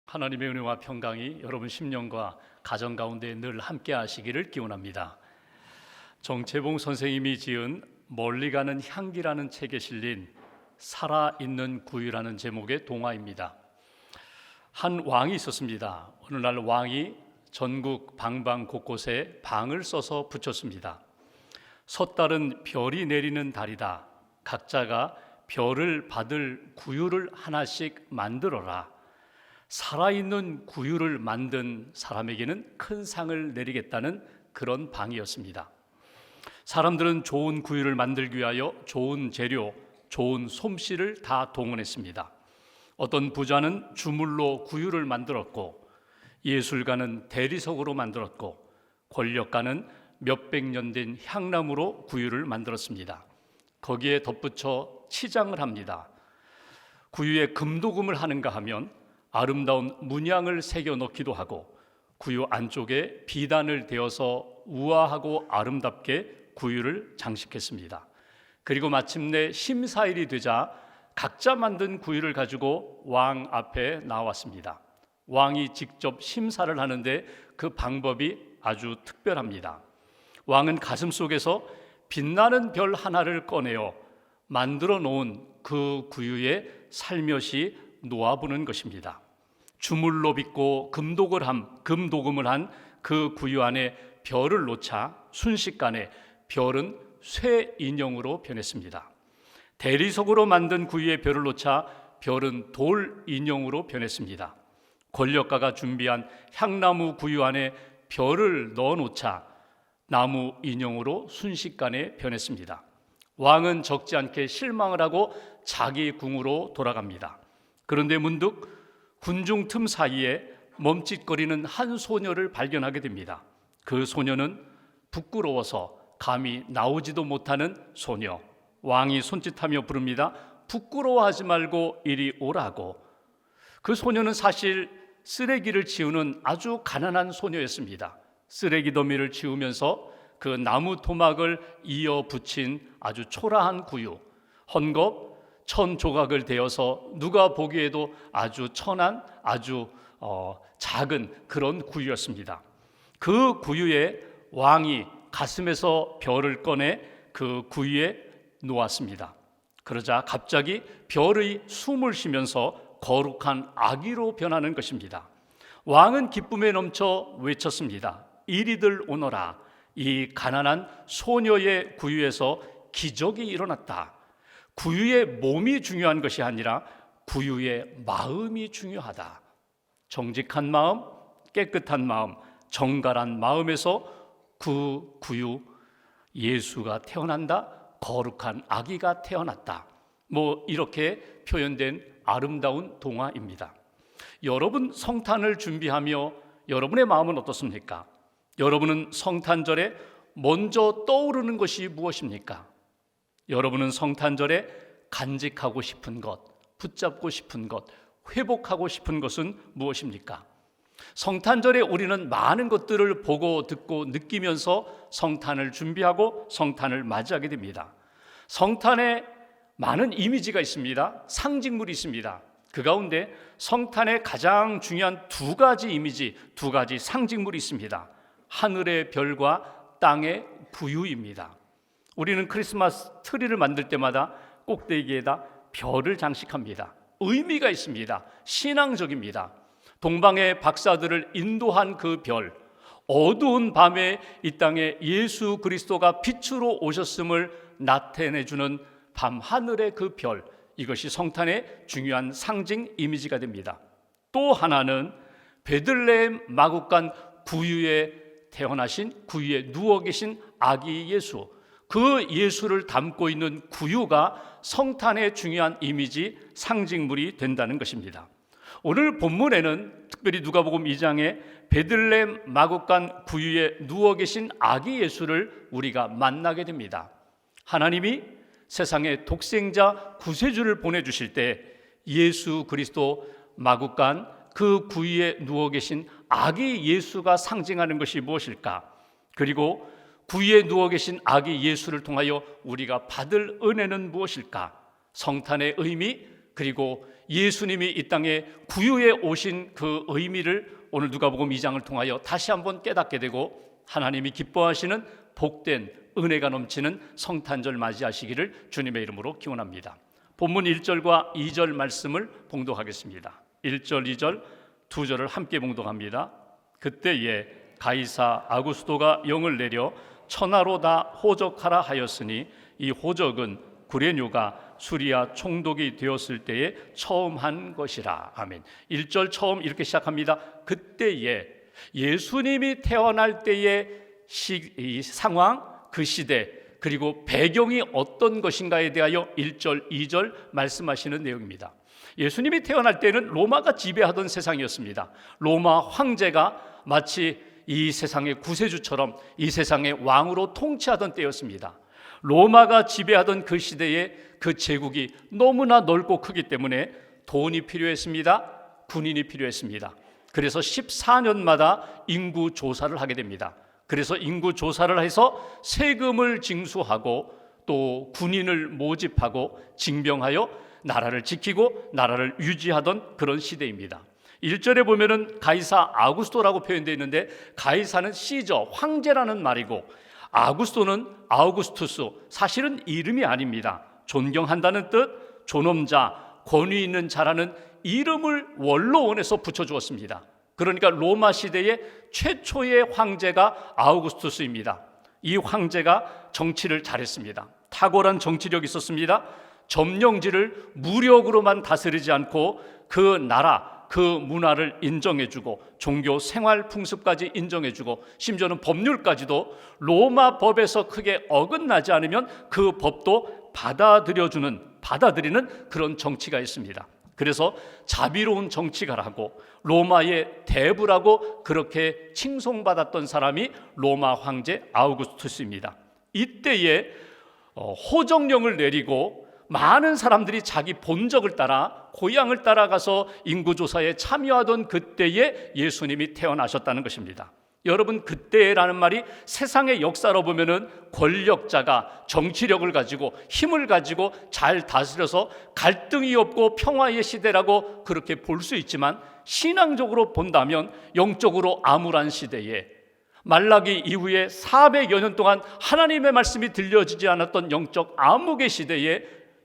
하나님의 은혜와 평강이 여러분 심령과 가정 가운데 늘 함께 하시기를 기원합니다. 정채봉 선생님이 지은 멀리 가는 향기라는 책에 실린 살아있는 구유라는 제목의 동화입니다. 한 왕이 있었습니다. 어느 날 왕이 전국 방방 곳곳에 방을 써서 붙였습니다. 섣달은 별이 내리는 달이다. 각자가 별을 받을 구유를 하나씩 만들어라. 살아있는 구유를 만든 사람에게는 큰 상을 내리겠다는 그런 방이었습니다. 사람들은 좋은 구유를 만들기 위하여 좋은 재료, 좋은 솜씨를 다 동원했습니다. 어떤 부자는 주물로 구유를 만들었고, 예술가는 대리석으로 만들었고, 권력가는 몇백 년 된 향나무로 구유를 만들었습니다. 거기에 덧붙여 치장을 합니다. 구유에 금도금을 하는가 하면 아름다운 문양을 새겨 넣기도 하고, 구유 안쪽에 비단을 대어서 우아하고 아름답게 구유를 장식했습니다. 그리고 마침내 심사일이 되자 각자 만든 구유를 가지고 왕 앞에 나왔습니다. 왕이 직접 심사를 하는데 그 방법이 아주 특별합니다. 왕은 가슴속에서 빛나는 별 하나를 꺼내어 만들어 놓은 그 구유에 살며시 놓아보는 것입니다. 주물로 빚고 금도금을 한 그 구유 안에 별을 놓자 순식간에 별은 쇠 인형으로 변했습니다. 대리석으로 만든 구유에 별을 놓자 별은 돌 인형으로 변했습니다. 권력가가 준비한 향나무 구유 안에 별을 넣어 놓자 나무 인형으로 순식간에 변했습니다. 왕은 적지 않게 실망을 하고 자기 궁으로 돌아갑니다. 그런데 문득 군중 틈 사이에 멈칫거리는 한 소녀를 발견하게 됩니다. 그 소녀는 부끄러워서 감히 나오지도 못하는 소녀. 왕이 손짓하며 부릅니다. 부끄러워하지 말고 이리 오라고. 그 소녀는 사실 쓰레기를 치우는 아주 가난한 소녀였습니다. 쓰레기 더미를 치우면서 그 나무 토막을 이어 붙인 아주 초라한 구유, 헝겊 천 조각을 대어서 누가 보기에도 아주 천한, 아주 작은 그런 구유였습니다. 그 구유에 왕이 가슴에서 별을 꺼내 그 구유에 놓았습니다. 그러자 갑자기 별의 숨을 쉬면서 거룩한 아기로 변하는 것입니다. 왕은 기쁨에 넘쳐 외쳤습니다. 이리들 오너라. 이 가난한 소녀의 구유에서 기적이 일어났다. 구유의 몸이 중요한 것이 아니라 구유의 마음이 중요하다. 정직한 마음, 깨끗한 마음, 정갈한 마음에서 그 구유 예수가 태어난다. 거룩한 아기가 태어났다. 이렇게 표현된 아름다운 동화입니다. 여러분 성탄을 준비하며 여러분의 마음은 어떻습니까? 여러분은 성탄절에 먼저 떠오르는 것이 무엇입니까? 여러분은 성탄절에 간직하고 싶은 것, 붙잡고 싶은 것, 회복하고 싶은 것은 무엇입니까? 성탄절에 우리는 많은 것들을 보고 듣고 느끼면서 성탄을 준비하고 성탄을 맞이하게 됩니다. 성탄에 많은 이미지가 있습니다. 상징물이 있습니다. 그 가운데 성탄의 가장 중요한 두 가지 이미지, 두 가지 상징물이 있습니다. 하늘의 별과 땅의 구유입니다. 우리는 크리스마스 트리를 만들 때마다 꼭대기에다 별을 장식합니다. 의미가 있습니다. 신앙적입니다. 동방의 박사들을 인도한 그 별, 어두운 밤에 이 땅에 예수 그리스도가 빛으로 오셨음을 나타내주는 밤하늘의 그 별, 이것이 성탄의 중요한 상징 이미지가 됩니다. 또 하나는 베들레헴 마구간 구유에 태어나신, 구유에 누워 계신 아기 예수, 그 예수를 담고 있는 구유가 성탄의 중요한 이미지, 상징물이 된다는 것입니다. 오늘 본문에는 특별히 누가복음 2장에 베들레헴 마구간 구유에 누워 계신 아기 예수를 우리가 만나게 됩니다. 하나님이 세상에 독생자 구세주를 보내주실 때 예수 그리스도 마구간 그 구유에 누워 계신 아기 예수가 상징하는 것이 무엇일까? 그리고 구유에 누워 계신 아기 예수를 통하여 우리가 받을 은혜는 무엇일까? 성탄의 의미, 그리고 예수님이 이 땅에 구유에 오신 그 의미를 오늘 누가복음 2장을 통하여 다시 한번 깨닫게 되고 하나님이 기뻐하시는 복된 은혜가 넘치는 성탄절 맞이하시기를 주님의 이름으로 기원합니다. 본문 1절과 2절 말씀을 봉독하겠습니다. 1절, 2절 두 절을 함께 봉독합니다. 그때에 가이사 아구스도가 영을 내려 천하로 다 호적하라 하였으니 이 호적은 구레뇨가 수리아 총독이 되었을 때에 처음 한 것이라. 아멘. 1절 처음 이렇게 시작합니다. 그때에, 예수님이 태어날 때의 이 상황, 그 시대, 그리고 배경이 어떤 것인가에 대하여 1절, 2절 말씀하시는 내용입니다. 예수님이 태어날 때는 로마가 지배하던 세상이었습니다. 로마 황제가 마치 이 세상의 구세주처럼 이 세상의 왕으로 통치하던 때였습니다. 로마가 지배하던 그 시대에 그 제국이 너무나 넓고 크기 때문에 돈이 필요했습니다. 군인이 필요했습니다. 그래서 14년마다 인구 조사를 하게 됩니다. 그래서 인구 조사를 해서 세금을 징수하고 또 군인을 모집하고 징병하여 나라를 지키고 나라를 유지하던 그런 시대입니다. 1절에 보면은 가이사 아구스토라고 표현되어 있는데, 가이사는 시저, 황제라는 말이고, 아구스토는 아우구스투스, 사실은 이름이 아닙니다. 존경한다는 뜻, 존엄자, 권위 있는 자라는 이름을 원로원에서 붙여주었습니다. 그러니까 로마 시대의 최초의 황제가 아우구스투스입니다. 이 황제가 정치를 잘했습니다. 탁월한 정치력이 있었습니다. 점령지를 무력으로만 다스리지 않고 그 나라, 그 문화를 인정해주고 종교 생활 풍습까지 인정해주고 심지어는 법률까지도 로마 법에서 크게 어긋나지 않으면 그 법도 받아들이는 그런 정치가 있습니다. 그래서 자비로운 정치가라고, 로마의 대부라고 그렇게 칭송받았던 사람이 로마 황제 아우구스투스입니다. 이때에 호정령을 내리고 많은 사람들이 자기 본적을 따라, 고향을 따라가서 인구조사에 참여하던 그때에 예수님이 태어나셨다는 것입니다. 여러분, 그때라는 말이 세상의 역사로 보면은 권력자가 정치력을 가지고 힘을 가지고 잘 다스려서 갈등이 없고 평화의 시대라고 그렇게 볼 수 있지만, 신앙적으로 본다면 영적으로 암울한 시대에, 말라기 이후에 400여 년 동안 하나님의 말씀이 들려지지 않았던 영적 암흑의 시대에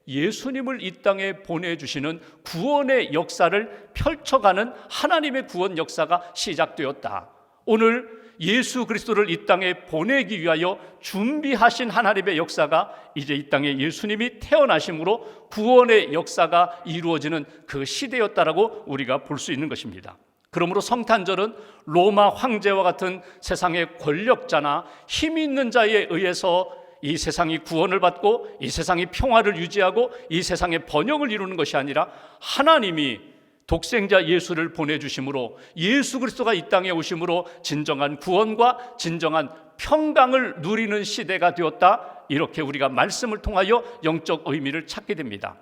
예수님을 이 땅에 보내주시는 구원의 역사를 펼쳐가는 하나님의 구원 역사가 시작되었다. 오늘 예수 그리스도를 이 땅에 보내기 위하여 준비하신 하나님의 역사가 이제 이 땅에 예수님이 태어나심으로 구원의 역사가 이루어지는 그 시대였다라고 우리가 볼 수 있는 것입니다. 그러므로 성탄절은 로마 황제와 같은 세상의 권력자나 힘 있는 자에 의해서 이 세상이 구원을 받고 이 세상이 평화를 유지하고 이 세상의 번영을 이루는 것이 아니라, 하나님이 독생자 예수를 보내주심으로, 예수 그리스도가 이 땅에 오심으로 진정한 구원과 진정한 평강을 누리는 시대가 되었다. 이렇게 우리가 말씀을 통하여 영적 의미를 찾게 됩니다.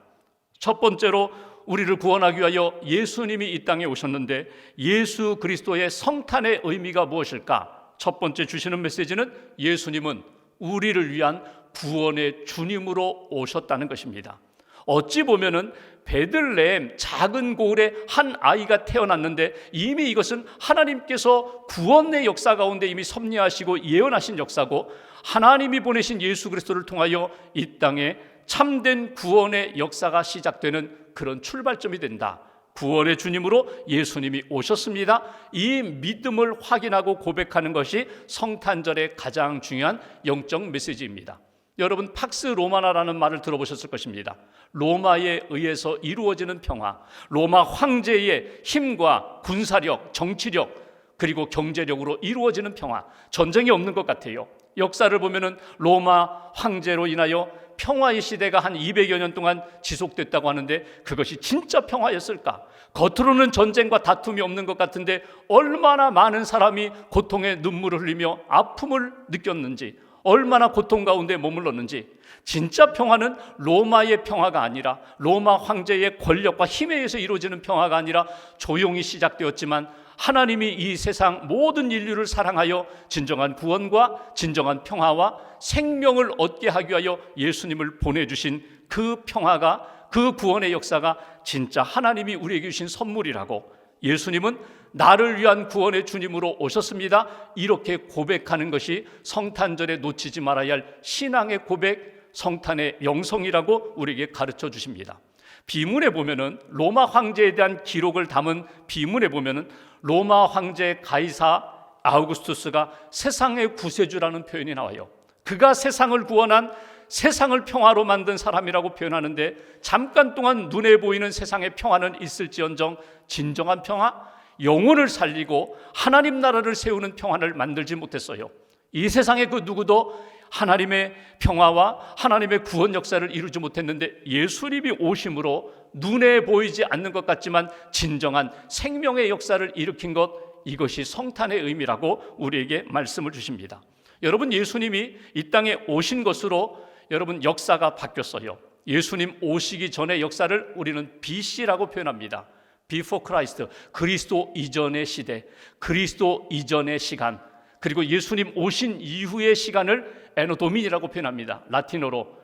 첫 번째로 우리를 구원하기 위하여 예수님이 이 땅에 오셨는데, 예수 그리스도의 성탄의 의미가 무엇일까? 첫 번째 주시는 메시지는 예수님은 우리를 위한 구원의 주님으로 오셨다는 것입니다. 어찌 보면은 베들레헴 작은 고을에 한 아이가 태어났는데, 이미 이것은 하나님께서 구원의 역사 가운데 이미 섭리하시고 예언하신 역사고, 하나님이 보내신 예수 그리스도를 통하여 이 땅에 참된 구원의 역사가 시작되는 그런 출발점이 된다. 구원의 주님으로 예수님이 오셨습니다. 이 믿음을 확인하고 고백하는 것이 성탄절의 가장 중요한 영적 메시지입니다. 여러분, 팍스 로마나라는 말을 들어보셨을 것입니다. 로마에 의해서 이루어지는 평화, 로마 황제의 힘과 군사력, 정치력, 그리고 경제력으로 이루어지는 평화, 전쟁이 없는 것 같아요. 역사를 보면은 로마 황제로 인하여 평화의 시대가 한 200여 년 동안 지속됐다고 하는데, 그것이 진짜 평화였을까? 겉으로는 전쟁과 다툼이 없는 것 같은데 얼마나 많은 사람이 고통의 눈물을 흘리며 아픔을 느꼈는지, 얼마나 고통 가운데 머물렀는지. 진짜 평화는 로마의 평화가 아니라, 로마 황제의 권력과 힘에 의해서 이루어지는 평화가 아니라 조용히 시작되었지만 하나님이 이 세상 모든 인류를 사랑하여 진정한 구원과 진정한 평화와 생명을 얻게 하기 위하여 예수님을 보내주신 그 평화가, 그 구원의 역사가 진짜 하나님이 우리에게 주신 선물이라고, 예수님은 나를 위한 구원의 주님으로 오셨습니다, 이렇게 고백하는 것이 성탄절에 놓치지 말아야 할 신앙의 고백, 성탄의 영성이라고 우리에게 가르쳐 주십니다. 비문에 보면은, 로마 황제에 대한 기록을 담은 비문에 보면은 로마 황제 가이사 아우구스투스가 세상의 구세주라는 표현이 나와요. 그가 세상을 구원한, 세상을 평화로 만든 사람이라고 표현하는데, 잠깐 동안 눈에 보이는 세상의 평화는 있을지언정 진정한 평화, 영혼을 살리고 하나님 나라를 세우는 평화를 만들지 못했어요. 이 세상의 그 누구도 하나님의 평화와 하나님의 구원 역사를 이루지 못했는데, 예수님이 오심으로 눈에 보이지 않는 것 같지만 진정한 생명의 역사를 일으킨 것, 이것이 성탄의 의미라고 우리에게 말씀을 주십니다. 여러분, 예수님이 이 땅에 오신 것으로 여러분 역사가 바뀌었어요. 예수님 오시기 전의 역사를 우리는 BC라고 표현합니다. Before Christ, 그리스도 이전의 시대, 그리스도 이전의 시간, 그리고 예수님 오신 이후의 시간을 에노도민이라고 표현합니다. 라틴어로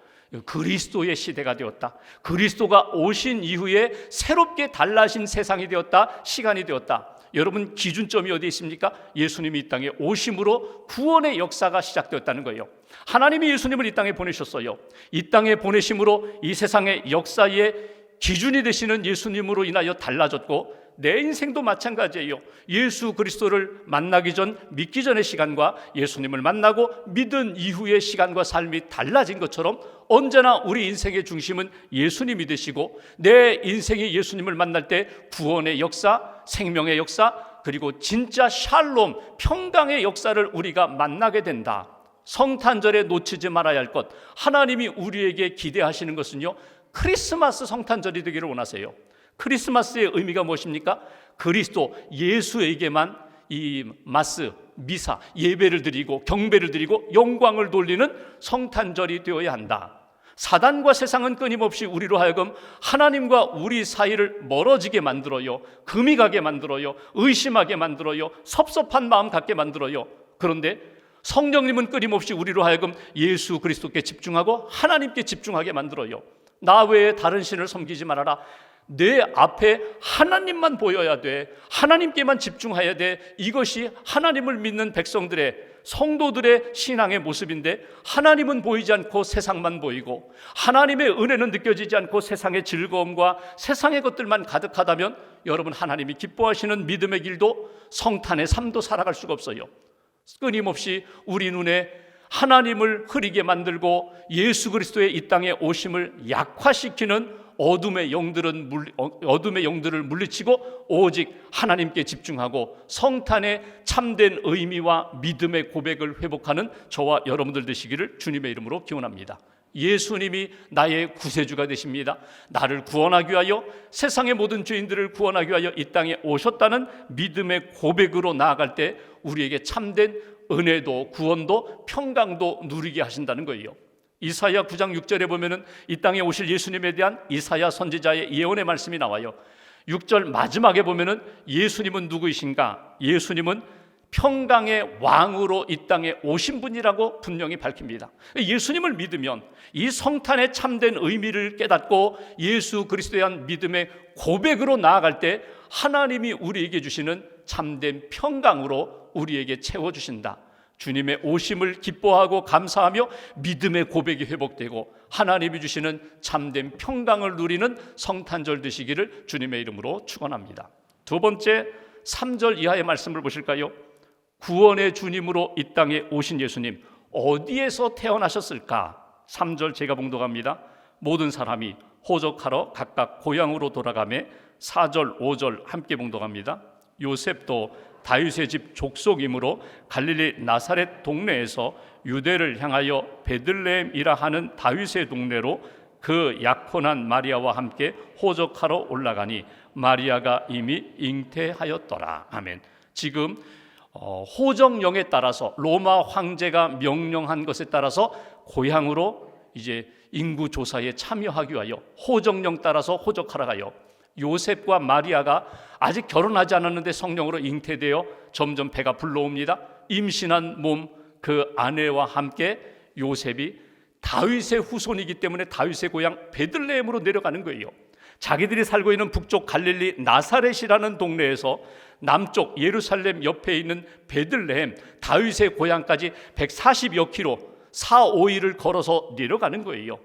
그리스도의 시대가 되었다, 그리스도가 오신 이후에 새롭게 달라진 세상이 되었다, 시간이 되었다. 여러분, 기준점이 어디에 있습니까? 예수님이 이 땅에 오심으로 구원의 역사가 시작되었다는 거예요. 하나님이 예수님을 이 땅에 보내셨어요. 이 땅에 보내심으로 이 세상의 역사의 기준이 되시는 예수님으로 인하여 달라졌고, 내 인생도 마찬가지예요. 예수 그리스도를 만나기 전, 믿기 전의 시간과 예수님을 만나고 믿은 이후의 시간과 삶이 달라진 것처럼 언제나 우리 인생의 중심은 예수님이 되시고, 내 인생이 예수님을 만날 때 구원의 역사, 생명의 역사, 그리고 진짜 샬롬, 평강의 역사를 우리가 만나게 된다. 성탄절에 놓치지 말아야 할 것, 하나님이 우리에게 기대하시는 것은요, 크리스마스 성탄절이 되기를 원하세요. 크리스마스의 의미가 무엇입니까? 그리스도 예수에게만 이 마스, 미사, 예배를 드리고 경배를 드리고 영광을 돌리는 성탄절이 되어야 한다. 사단과 세상은 끊임없이 우리로 하여금 하나님과 우리 사이를 멀어지게 만들어요. 금이 가게 만들어요. 의심하게 만들어요. 섭섭한 마음 갖게 만들어요. 그런데 성령님은 끊임없이 우리로 하여금 예수 그리스도께 집중하고 하나님께 집중하게 만들어요. 나 외에 다른 신을 섬기지 말아라. 내 앞에 하나님만 보여야 돼. 하나님께만 집중해야 돼. 이것이 하나님을 믿는 백성들의, 성도들의 신앙의 모습인데, 하나님은 보이지 않고 세상만 보이고, 하나님의 은혜는 느껴지지 않고 세상의 즐거움과 세상의 것들만 가득하다면, 여러분, 하나님이 기뻐하시는 믿음의 길도 성탄의 삶도 살아갈 수가 없어요. 끊임없이 우리 눈에 하나님을 흐리게 만들고 예수 그리스도의 이 땅에 오심을 약화시키는 어둠의 영들을 물리치고 오직 하나님께 집중하고 성탄의 참된 의미와 믿음의 고백을 회복하는 저와 여러분들 되시기를 주님의 이름으로 기원합니다. 예수님이 나의 구세주가 되십니다. 나를 구원하기 위하여, 세상의 모든 죄인들을 구원하기 위하여 이 땅에 오셨다는 믿음의 고백으로 나아갈 때 우리에게 참된 은혜도 구원도 평강도 누리게 하신다는 거예요. 이사야 9장 6절에 보면은 이 땅에 오실 예수님에 대한 이사야 선지자의 예언의 말씀이 나와요. 6절 마지막에 보면은 예수님은 누구이신가? 예수님은 평강의 왕으로 이 땅에 오신 분이라고 분명히 밝힙니다. 예수님을 믿으면 이 성탄의 참된 의미를 깨닫고 예수 그리스도에 대한 믿음의 고백으로 나아갈 때 하나님이 우리에게 주시는 참된 평강으로 우리에게 채워주신다. 주님의 오심을 기뻐하고 감사하며 믿음의 고백이 회복되고 하나님이 주시는 참된 평강을 누리는 성탄절 되시기를 주님의 이름으로 축원합니다. 두 번째, 3절 이하의 말씀을 보실까요? 구원의 주님으로 이 땅에 오신 예수님, 어디에서 태어나셨을까? 3절 제가 봉독합니다. 모든 사람이 호적하러 각각 고향으로 돌아가매 4절 5절 함께 봉독합니다. 요셉도 다윗의 집 족속이므로 갈릴리 나사렛 동네에서 유대를 향하여 베들레헴이라 하는 다윗의 동네로 그 약혼한 마리아와 함께 호적하러 올라가니 마리아가 이미 잉태하였더라. 아멘. 지금 호정령에 따라서 로마 황제가 명령한 것에 따라서 고향으로 이제 인구 조사에 참여하기 위하여 호정령 따라서 호적하러 가요. 요셉과 마리아가 아직 결혼하지 않았는데 성령으로 잉태되어 점점 배가 불러옵니다. 임신한 몸 그 아내와 함께 요셉이 다윗의 후손이기 때문에 다윗의 고향 베들레헴으로 내려가는 거예요. 자기들이 살고 있는 북쪽 갈릴리 나사렛이라는 동네에서 남쪽 예루살렘 옆에 있는 베들레헴 다윗의 고향까지 140여 킬로 4-5일을 걸어서 내려가는 거예요.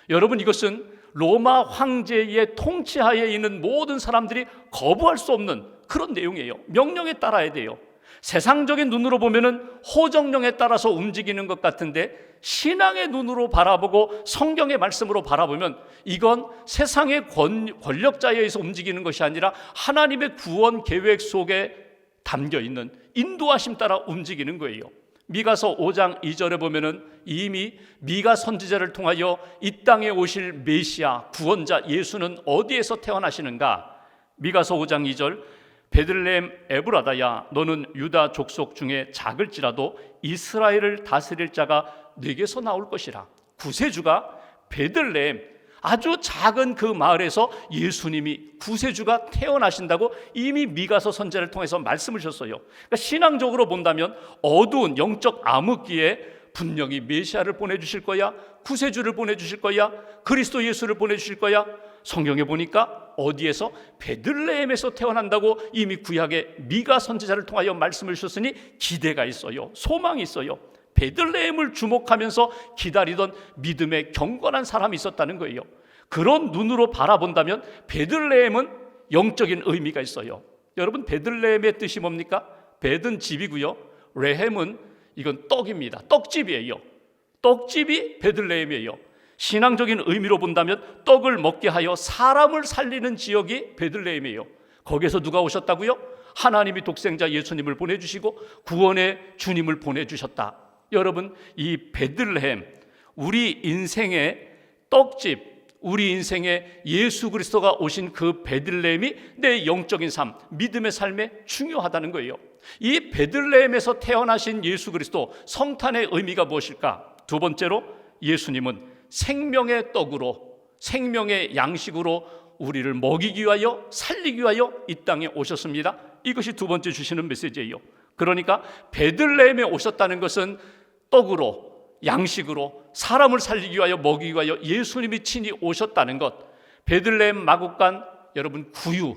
여러분, 이것은 로마 황제의 통치하에 있는 모든 사람들이 거부할 수 없는 그런 내용이에요. 명령에 따라야 돼요. 세상적인 눈으로 보면은 호정령에 따라서 움직이는 것 같은데 신앙의 눈으로 바라보고 성경의 말씀으로 바라보면 이건 세상의 권력자에 의해서 움직이는 것이 아니라 하나님의 구원 계획 속에 담겨 있는 인도하심 따라 움직이는 거예요. 미가서 5장 2절에 보면은 이미 미가 선지자를 통하여 이 땅에 오실 메시아 구원자 예수는 어디에서 태어나시는가? 미가서 5장 2절 베들레헴 에브라다야 너는 유다 족속 중에 작을지라도 이스라엘을 다스릴 자가 네게서 나올 것이라. 구세주가 베들레헴 아주 작은 그 마을에서 예수님이 구세주가 태어나신다고 이미 미가서 선지자를 통해서 말씀을 주셨어요. 그러니까 신앙적으로 본다면 어두운 영적 암흑기에 분명히 메시아를 보내주실 거야, 구세주를 보내주실 거야, 그리스도 예수를 보내주실 거야. 성경에 보니까 어디에서? 베들레헴에서 태어난다고 이미 구약의 미가 선지자를 통하여 말씀을 주셨으니 기대가 있어요. 소망이 있어요. 베들레헴을 주목하면서 기다리던 믿음의 경건한 사람이 있었다는 거예요. 그런 눈으로 바라본다면 베들레헴은 영적인 의미가 있어요. 여러분, 베들레헴의 뜻이 뭡니까? 벳은 집이고요, 레헴은 이건 떡입니다. 떡집이에요. 떡집이 베들레헴이에요. 신앙적인 의미로 본다면 떡을 먹게 하여 사람을 살리는 지역이 베들레헴이에요. 거기에서 누가 오셨다고요? 하나님이 독생자 예수님을 보내주시고 구원의 주님을 보내주셨다. 여러분, 이 베들레헴, 우리 인생의 떡집, 우리 인생의 예수 그리스도가 오신 그 베들레헴이 내 영적인 삶, 믿음의 삶에 중요하다는 거예요. 이 베들레헴에서 태어나신 예수 그리스도, 성탄의 의미가 무엇일까? 두 번째로 예수님은 생명의 떡으로, 생명의 양식으로 우리를 먹이기 위하여, 살리기 위하여 이 땅에 오셨습니다. 이것이 두 번째 주시는 메시지예요. 그러니까 베들레헴에 오셨다는 것은 떡으로, 양식으로 사람을 살리기 위하여, 먹이기 위하여 예수님이 친히 오셨다는 것. 베들레헴 마국간, 여러분 구유,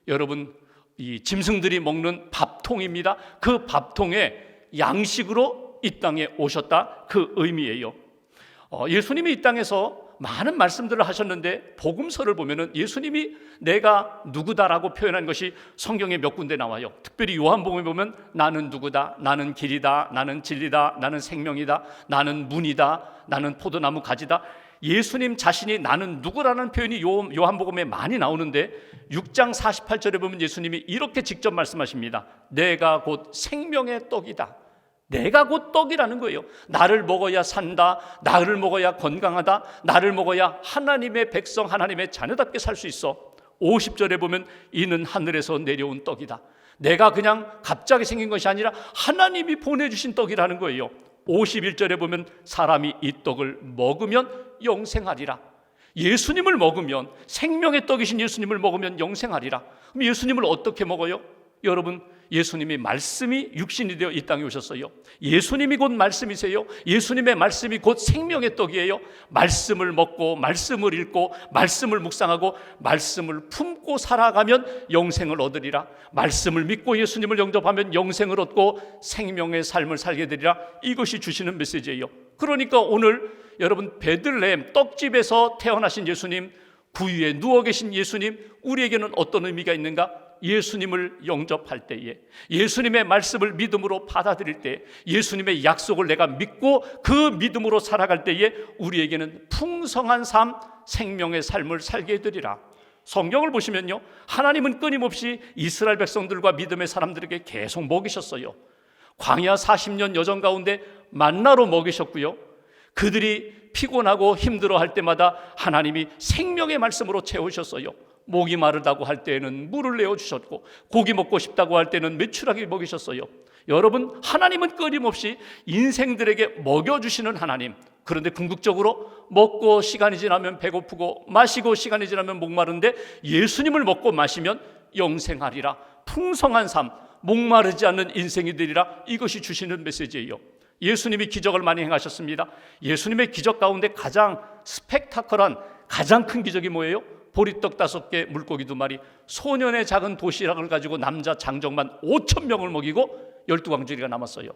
여러분 이 짐승들이 먹는 밥통입니다. 그 밥통에 양식으로 이 땅에 오셨다, 그 의미예요. 예수님이 이 땅에서 많은 말씀들을 하셨는데 복음서를 보면은 예수님이 내가 누구다라고 표현한 것이 성경에 몇 군데 나와요. 특별히 요한복음에 보면 나는 누구다, 나는 길이다, 나는 진리다, 나는 생명이다, 나는 문이다, 나는 포도나무 가지다. 예수님 자신이 나는 누구라는 표현이 요한복음에 많이 나오는데 6장 48절에 보면 예수님이 이렇게 직접 말씀하십니다. 내가 곧 생명의 떡이다. 내가 곧 떡이라는 거예요. 나를 먹어야 산다, 나를 먹어야 건강하다, 나를 먹어야 하나님의 백성, 하나님의 자녀답게 살 수 있어. 50절에 보면 이는 하늘에서 내려온 떡이다. 내가 그냥 갑자기 생긴 것이 아니라 하나님이 보내주신 떡이라는 거예요. 51절에 보면 사람이 이 떡을 먹으면 영생하리라. 예수님을 먹으면, 생명의 떡이신 예수님을 먹으면 영생하리라. 그럼 예수님을 어떻게 먹어요? 여러분, 예수님이 말씀이 육신이 되어 이 땅에 오셨어요. 예수님이 곧 말씀이세요. 예수님의 말씀이 곧 생명의 떡이에요. 말씀을 먹고 말씀을 읽고 말씀을 묵상하고 말씀을 품고 살아가면 영생을 얻으리라. 말씀을 믿고 예수님을 영접하면 영생을 얻고 생명의 삶을 살게 되리라. 이것이 주시는 메시지예요. 그러니까 오늘 여러분, 베들레헴 떡집에서 태어나신 예수님, 구유에 누워 계신 예수님, 우리에게는 어떤 의미가 있는가? 예수님을 영접할 때에, 예수님의 말씀을 믿음으로 받아들일 때, 예수님의 약속을 내가 믿고 그 믿음으로 살아갈 때에 우리에게는 풍성한 삶, 생명의 삶을 살게 되리라. 성경을 보시면요, 하나님은 끊임없이 이스라엘 백성들과 믿음의 사람들에게 계속 먹이셨어요. 광야 40년 여정 가운데 만나로 먹이셨고요, 그들이 피곤하고 힘들어할 때마다 하나님이 생명의 말씀으로 채우셨어요. 목이 마르다고 할 때에는 물을 내어주셨고, 고기 먹고 싶다고 할 때는 메추라기 먹이셨어요. 여러분, 하나님은 끊임없이 인생들에게 먹여주시는 하나님, 그런데 궁극적으로 먹고 시간이 지나면 배고프고 마시고 시간이 지나면 목마른데 예수님을 먹고 마시면 영생하리라, 풍성한 삶, 목마르지 않는 인생이 되리라. 이것이 주시는 메시지예요. 예수님이 기적을 많이 행하셨습니다. 예수님의 기적 가운데 가장 스펙타클한, 가장 큰 기적이 뭐예요? 보리떡 5개, 물고기 2마리, 소년의 작은 도시락을 가지고 남자 장정만 5,000명을 먹이고 12광주리가 남았어요.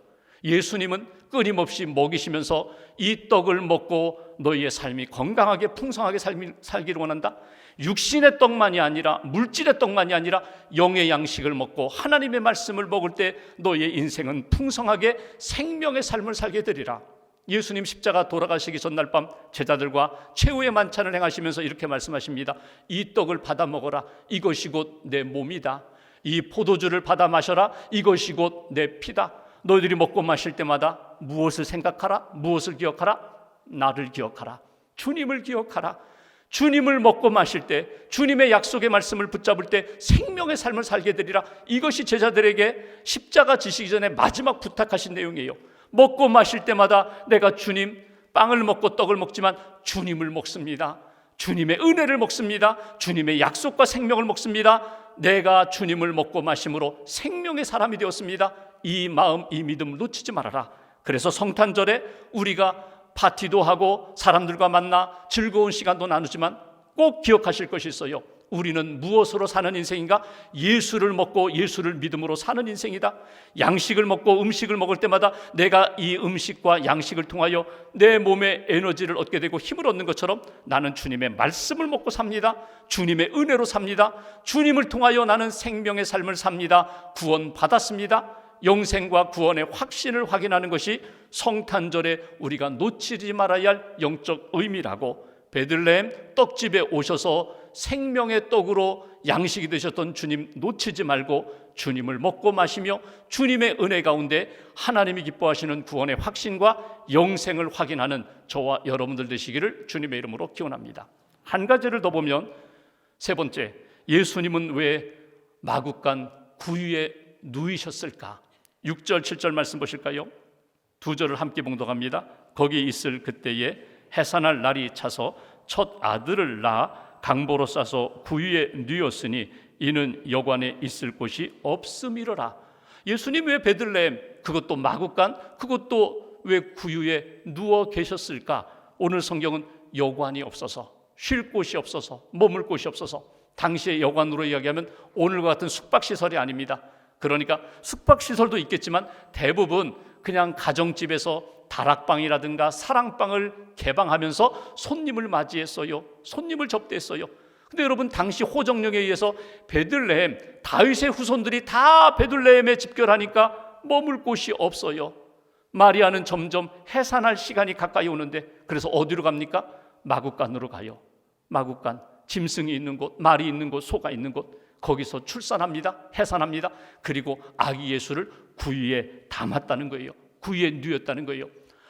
예수님은 끊임없이 먹이시면서 이 떡을 먹고 너희의 삶이 건강하게 풍성하게 살기를 원한다. 육신의 떡만이 아니라, 물질의 떡만이 아니라 영의 양식을 먹고 하나님의 말씀을 먹을 때 너희의 인생은 풍성하게 생명의 삶을 살게 되리라. 예수님 십자가 돌아가시기 전날 밤 제자들과 최후의 만찬을 행하시면서 이렇게 말씀하십니다. 이 떡을 받아 먹어라. 이것이 곧 내 몸이다. 이 포도주를 받아 마셔라. 이것이 곧 내 피다. 너희들이 먹고 마실 때마다 무엇을 생각하라? 무엇을 기억하라? 나를 기억하라. 주님을 기억하라. 주님을 먹고 마실 때, 주님의 약속의 말씀을 붙잡을 때 생명의 삶을 살게 되리라. 이것이 제자들에게 십자가 지시기 전에 마지막 부탁하신 내용이에요. 먹고 마실 때마다 내가 주님, 빵을 먹고 떡을 먹지만 주님을 먹습니다. 주님의 은혜를 먹습니다. 주님의 약속과 생명을 먹습니다. 내가 주님을 먹고 마심으로 생명의 사람이 되었습니다. 이 마음, 이 믿음 놓치지 말아라. 그래서 성탄절에 우리가 파티도 하고 사람들과 만나 즐거운 시간도 나누지만 꼭 기억하실 것이 있어요. 우리는 무엇으로 사는 인생인가? 예수를 먹고 예수를 믿음으로 사는 인생이다. 양식을 먹고 음식을 먹을 때마다 내가 이 음식과 양식을 통하여 내 몸에 에너지를 얻게 되고 힘을 얻는 것처럼 나는 주님의 말씀을 먹고 삽니다. 주님의 은혜로 삽니다. 주님을 통하여 나는 생명의 삶을 삽니다. 구원 받았습니다. 영생과 구원의 확신을 확인하는 것이 성탄절에 우리가 놓치지 말아야 할 영적 의미라고, 베들레헴 떡집에 오셔서 생명의 떡으로 양식이 되셨던 주님 놓치지 말고 주님을 먹고 마시며 주님의 은혜 가운데 하나님이 기뻐하시는 구원의 확신과 영생을 확인하는 저와 여러분들 되시기를 주님의 이름으로 기원합니다. 한 가지를 더 보면, 세 번째, 예수님은 왜 마구간 구유에 누이셨을까? 6절 7절 말씀 보실까요? 2절을 함께 봉독합니다. 거기 있을 그때에 해산할 날이 차서 첫 아들을 낳아 강보로 싸서 구유에 누였으니 이는 여관에 있을 곳이 없음이로라. 예수님 왜 베들레헴, 그것도 마구간, 그것도 왜 구유에 누워 계셨을까? 오늘 성경은 여관이 없어서, 쉴 곳이 없어서, 머물 곳이 없어서, 당시의 여관으로 이야기하면 오늘과 같은 숙박시설이 아닙니다. 그러니까 숙박시설도 있겠지만 대부분 그냥 가정집에서 다락방이라든가 사랑방을 개방하면서 손님을 맞이했어요. 손님을 접대했어요. 근데 여러분, 당시 호정령에 의해서 베들레헴, 다윗의 후손들이 다 베들레헴에 집결하니까 머물 곳이 없어요. 마리아는 점점 해산할 시간이 가까이 오는데, 그래서 어디로 갑니까? 마구간으로 가요. 마구간, 짐승이 있는 곳, 말이 있는 곳, 소가 있는 곳, 거기서 출산합니다. 해산합니다. 그리고 아기 예수를 구유에 담았다는 거예요. 구유에 누였다는 거예요.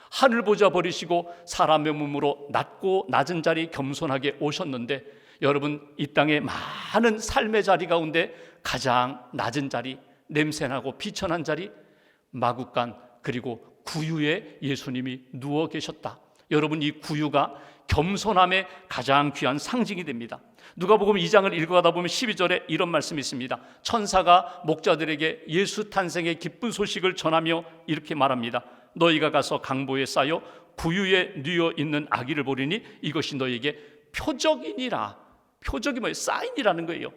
하늘 보좌 버리시고 사람의 몸으로 낮고 낮은 자리 겸손하게 오셨는데, 여러분, 이 땅에 많은 삶의 자리 가운데 가장 낮은 자리, 냄새나고 비천한 자리, 마구간, 그리고 구유에 예수님이 누워 계셨다. 여러분, 이 구유가 겸손함의 가장 귀한 상징이 됩니다. 누가복음 2장을 읽어가다 보면 12절에 이런 말씀이 있습니다. 천사가 목자들에게 예수 탄생의 기쁜 소식을 전하며 이렇게 말합니다. 너희가 가서 강보에 쌓여 구유에 누워 있는 아기를 보리니 이것이 너희에게 표적이니라. 표적이 뭐예요? 사인이라는 거예요.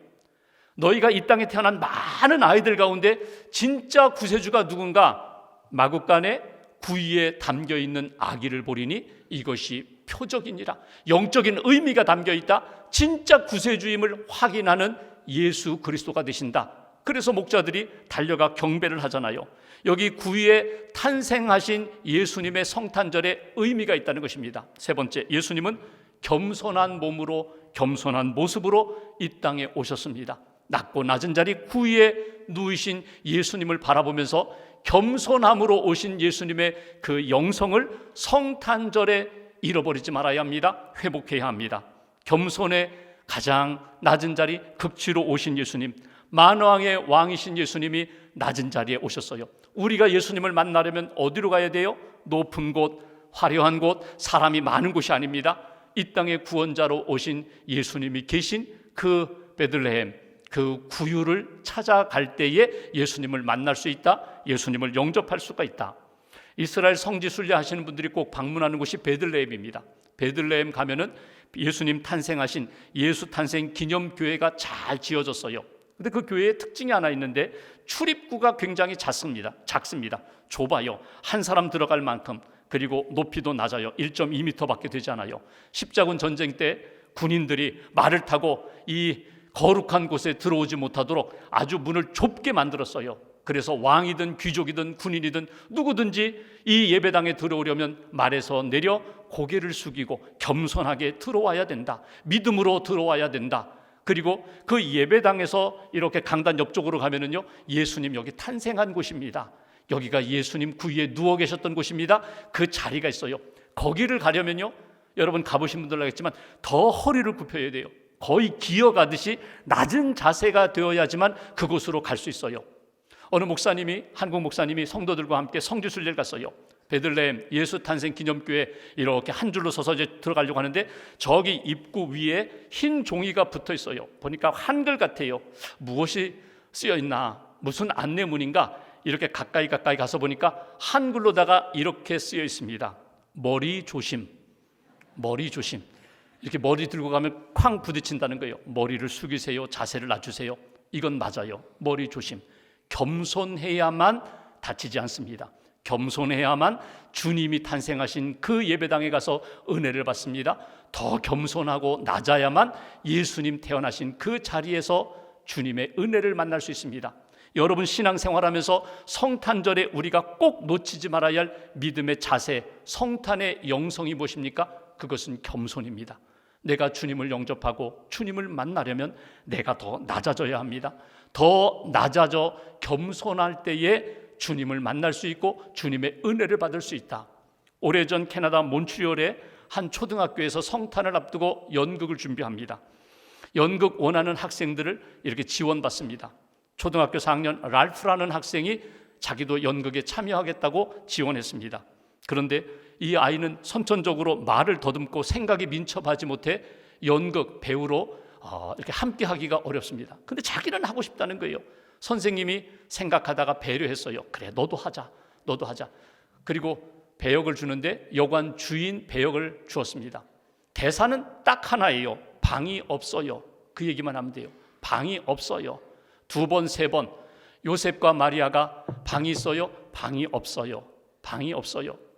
너희가 이 땅에 태어난 많은 아이들 가운데 진짜 구세주가 누군가? 마구간에 구유에 담겨있는 아기를 보리니 이것이 표적이니라. 영적인 의미가 담겨있다. 진짜 구세주임을 확인하는 예수 그리스도가 되신다. 그래서 목자들이 달려가 경배를 하잖아요. 여기 구유에 탄생하신 예수님의 성탄절에 의미가 있다는 것입니다. 세 번째, 예수님은 겸손한 몸으로, 겸손한 모습으로 이 땅에 오셨습니다. 낮고 낮은 자리 구유에 누이신 예수님을 바라보면서 겸손함으로 오신 예수님의 그 영성을 성탄절에 잃어버리지 말아야 합니다. 회복해야 합니다. 겸손의 가장 낮은 자리, 극치로 오신 예수님, 만왕의 왕이신 예수님이 낮은 자리에 오셨어요. 우리가 예수님을 만나려면 어디로 가야 돼요? 높은 곳, 화려한 곳, 사람이 많은 곳이 아닙니다. 이 땅의 구원자로 오신 예수님이 계신 그 베들레헴, 그 구유를 찾아갈 때에 예수님을 만날 수 있다, 예수님을 영접할 수가 있다. 이스라엘 성지 순례하시는 분들이 꼭 방문하는 곳이 베들레헴입니다. 베들레헴 가면은 예수님 탄생하신 예수 탄생 기념교회가 잘 지어졌어요. 근데 그 교회의 특징이 하나 있는데 출입구가 굉장히 작습니다. 좁아요. 한 사람 들어갈 만큼. 그리고 높이도 낮아요. 1.2m밖에 되지 않아요. 십자군 전쟁 때 군인들이 말을 타고 이 거룩한 곳에 들어오지 못하도록 아주 문을 좁게 만들었어요. 그래서 왕이든 귀족이든 군인이든 누구든지 이 예배당에 들어오려면 말에서 내려 고개를 숙이고 겸손하게 들어와야 된다. 믿음으로 들어와야 된다. 그리고 그 예배당에서 이렇게 강단 옆쪽으로 가면은요, 예수님 여기 탄생한 곳입니다. 여기가 예수님 구유에 누워 계셨던 곳입니다. 그 자리가 있어요. 거기를 가려면요, 여러분 가보신 분들 알겠지만 더 허리를 굽혀야 돼요. 거의 기어가듯이 낮은 자세가 되어야지만 그곳으로 갈 수 있어요. 어느 목사님이, 한국 목사님이 성도들과 함께 성지순례를 갔어요. 베들레헴 예수 탄생 기념교회 이렇게 한 줄로 서서 이제 들어가려고 하는데 저기 입구 위에 흰 종이가 붙어 있어요. 보니까 한글 같아요. 무엇이 쓰여 있나, 무슨 안내문인가. 이렇게 가까이 가서 보니까 한글로다가 이렇게 쓰여 있습니다. 머리 조심. 이렇게 머리 들고 가면 쾅 부딪힌다는 거예요. 머리를 숙이세요. 자세를 낮추세요. 이건 맞아요. 머리 조심. 겸손해야만 다치지 않습니다. 겸손해야만 주님이 탄생하신 그 예배당에 가서 은혜를 받습니다. 더 겸손하고 낮아야만 예수님 태어나신 그 자리에서 주님의 은혜를 만날 수 있습니다. 여러분 신앙생활하면서 성탄절에 우리가 꼭 놓치지 말아야 할 믿음의 자세, 성탄의 영성이 무엇입니까? 그것은 겸손입니다. 내가 주님을 영접하고 주님을 만나려면 내가 더 낮아져야 합니다. 더 낮아져 겸손할 때에 주님을 만날 수 있고 주님의 은혜를 받을 수 있다. 오래전 캐나다 몬트리올의 한 초등학교에서 성탄을 앞두고 연극을 준비합니다. 연극 원하는 학생들을 이렇게 지원받습니다. 초등학교 4학년 랄프라는 학생이 자기도 연극에 참여하겠다고 지원했습니다. 그런데 이 아이는 선천적으로 말을 더듬고 생각이 민첩하지 못해 연극 배우로 이렇게 함께 하기가 어렵습니다. 근데 자기는 하고 싶다는 거예요. 선생님이 생각하다가 배려했어요. 그래, 너도 하자. 그리고 배역을 주는데 여관 주인 배역을 주었습니다. 대사는 딱 하나예요. 방이 없어요. 그 얘기만 하면 돼요. 방이 없어요. 2번, 3번 요셉과 마리아가 방이 있어요? 방이 없어요.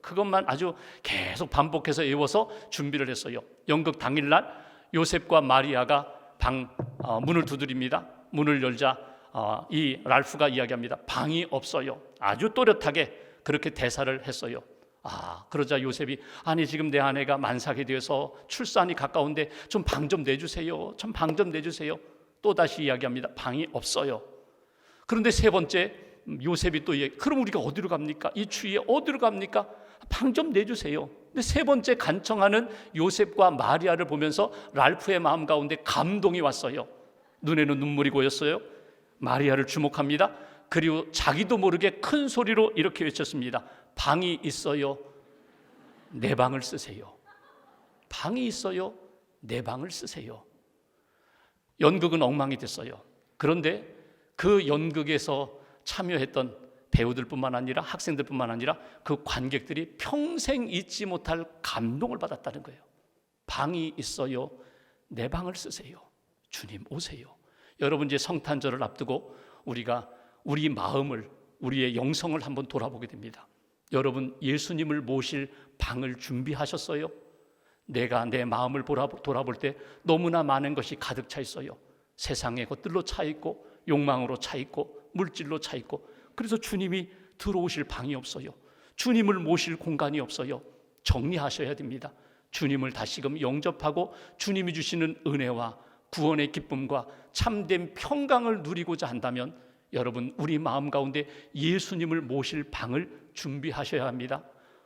그것만 아주 계속 반복해서 외워서 준비를 했어요. 연극 당일날 요셉과 마리아가 문을 두드립니다. 문을 열자 이 랄프가 이야기합니다. 방이 없어요. 아주 또렷하게 그렇게 대사를 했어요. 그러자 요셉이 아니 지금 내 아내가 만삭이 되어서 출산이 가까운데 좀 방 좀 내주세요. 또다시 이야기합니다. 방이 없어요. 그런데 3번째 요셉이 또 그럼 우리가 어디로 갑니까? 이 추위에 어디로 갑니까? 방 좀 내주세요. 근데 3번째 간청하는 요셉과 마리아를 보면서 랄프의 마음 가운데 감동이 왔어요. 눈에는 눈물이 고였어요. 마리아를 주목합니다. 그리고 자기도 모르게 큰 소리로 이렇게 외쳤습니다. 방이 있어요. 내 방을 쓰세요. 방이 있어요. 내 방을 쓰세요. 연극은 엉망이 됐어요. 그런데 그 연극에서 참여했던 배우들뿐만 아니라 학생들뿐만 아니라 그 관객들이 평생 잊지 못할 감동을 받았다는 거예요. 방이 있어요. 내 방을 쓰세요. 주님 오세요. 여러분 이제 성탄절을 앞두고 우리가 우리 마음을, 우리의 영성을 한번 돌아보게 됩니다. 여러분 예수님을 모실 방을 준비하셨어요? 내가 내 마음을 돌아볼 때 너무나 많은 것이 가득 차 있어요. 세상의 것들로 차 있고 욕망으로 차 있고 물질로 차 있고, 그래서 주님이 들어오실 방이 없어요. 주님을 모실 공간이 없어요. 정리하셔야 됩니다. 주님을 다시금 영접하고 주님이 주시는 은혜와 구원의 기쁨과 참된 평강을 누리고자 한다면 여러분 우리 마음 가운데 예수님을 모실 방을 준비하셔야 합니다.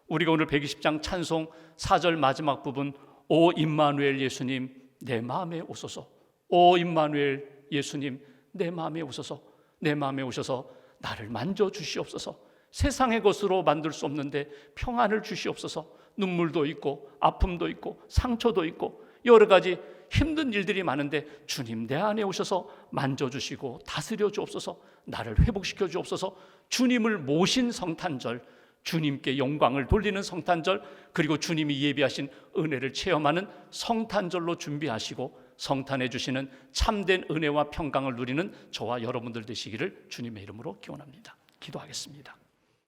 우리가 오늘 120장 찬송 4절 마지막 부분 오 임마누엘 예수님 내 마음에 오소서, 오 임마누엘 예수님 내 마음에 오소서, 내 마음에 오셔서 나를 만져주시옵소서. 세상의 것으로 만들 수 없는데 평안을 주시옵소서. 눈물도 있고 아픔도 있고 상처도 있고 여러 가지 힘든 일들이 많은데 주님 내 안에 오셔서 만져주시고 다스려 주옵소서, 나를 회복시켜 주옵소서. 주님을 모신 성탄절, 주님께 영광을 돌리는 성탄절, 그리고 주님이 예비하신 은혜를 체험하는 성탄절로 준비하시고 성탄해 주시는 참된 은혜와 평강을 누리는 저와 여러분들 되시기를 주님의 이름으로 기원합니다. 기도하겠습니다.